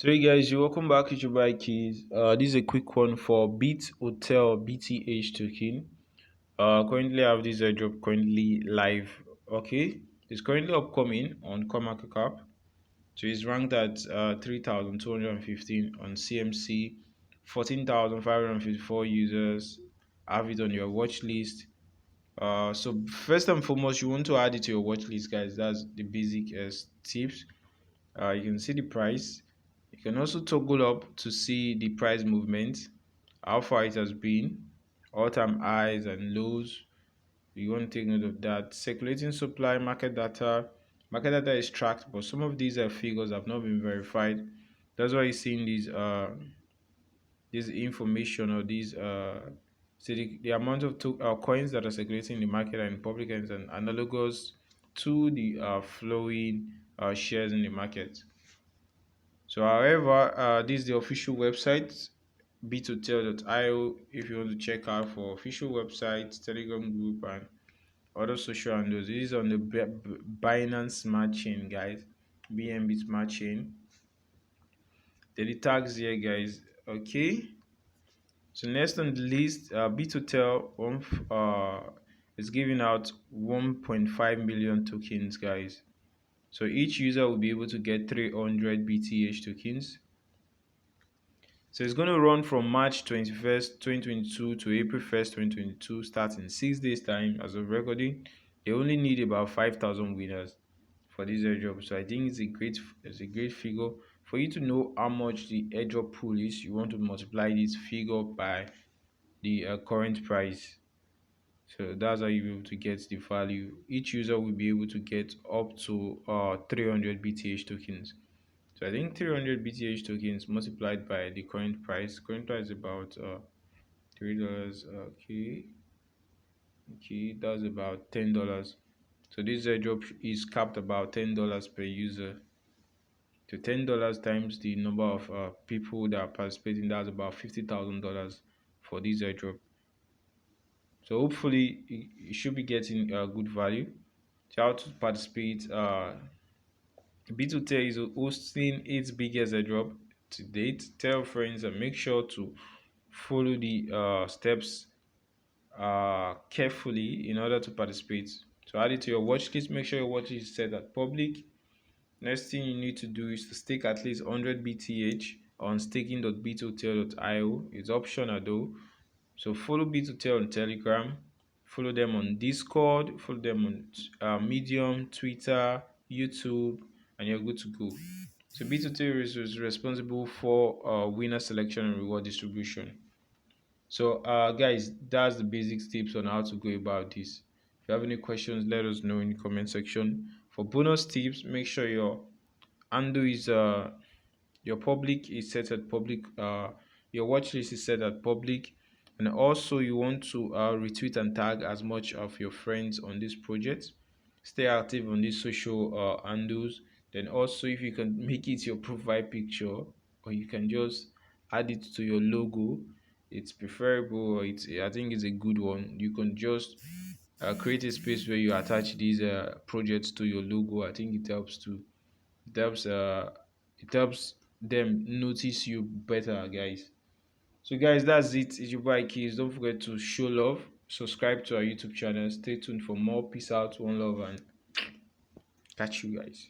So hey guys, you're welcome back to your buy keys. This is a quick one for Beat Hotel BTH token. Currently I have this airdrop currently live. Okay, it's currently upcoming on CoinMarketCap. So it's ranked at 3,215 on CMC, 14,554 users have it on your watch list. So first and foremost, you want to add it to your watch list, guys. That's the basic tips. You can see the price. You can also toggle up to see the price movement, how far it has been, all-time highs and lows. You want to take note of that. Circulating supply, market data. Market data is tracked, but some of these figures have not been verified. That's why you're seeing these this information or these so the amount of coins that are circulating in the market and public and analogous to the flowing shares in the market. So, however, this is the official website, btotel.io. If you want to check out for official websites, Telegram group, and other social handles, this is on the Binance Smart Chain, guys. BNB Smart Chain. The tags here, guys. Okay. So next on the list, Bitotel is giving out 1.5 million tokens, guys. So each user will be able to get 300 BTH tokens. So it's going to run from March 21st, 2022 to April 1st, 2022, starting 6 days time as of recording. They only need about 5,000 winners for this airdrop. So I think it's a great figure. For you to know how much the airdrop pool is, you want to multiply this figure by the current price. So that's how you'll be able to get the value. Each user will be able to get up to 300 BTH tokens. So I think 300 BTH tokens multiplied by the current price. Current price is about $3. Okay, that's about $10. So this airdrop is capped about $10 per user. So $10 times the number of people that are participating, that's about $50,000 for this airdrop. So hopefully you should be getting good value. So how to participate? B2T is hosting its biggest airdrop to date. Tell friends and make sure to follow the steps carefully in order to participate. So add it to your watch list. Make sure your watch list is set at public. Next thing you need to do is to stake at least 100 BTH on staking.bitotel.io. It's optional though. So follow B2Tel on Telegram, follow them on Discord, follow them on Medium, Twitter, YouTube, and you're good to go. So B2Tel is responsible for winner selection and reward distribution. So guys, that's the basic tips on how to go about this. If you have any questions, let us know in the comment section. For bonus tips, make sure your handle is your public is set at public, your watch list is set at public, and also you want to retweet and tag as much of your friends on this project. Stay active on these social handles. Then also, if you can make it your profile picture, or you can just add it to your logo, it's preferable, or it's, I think it's a good one. You can just create a space where you attach these projects to your logo. I think it helps too. It helps uh it helps them notice you better, guys. So guys, that's it. It's your boy Keys. Don't forget to show love, subscribe to our YouTube channel, stay tuned for more. Peace out, one love, and catch you guys.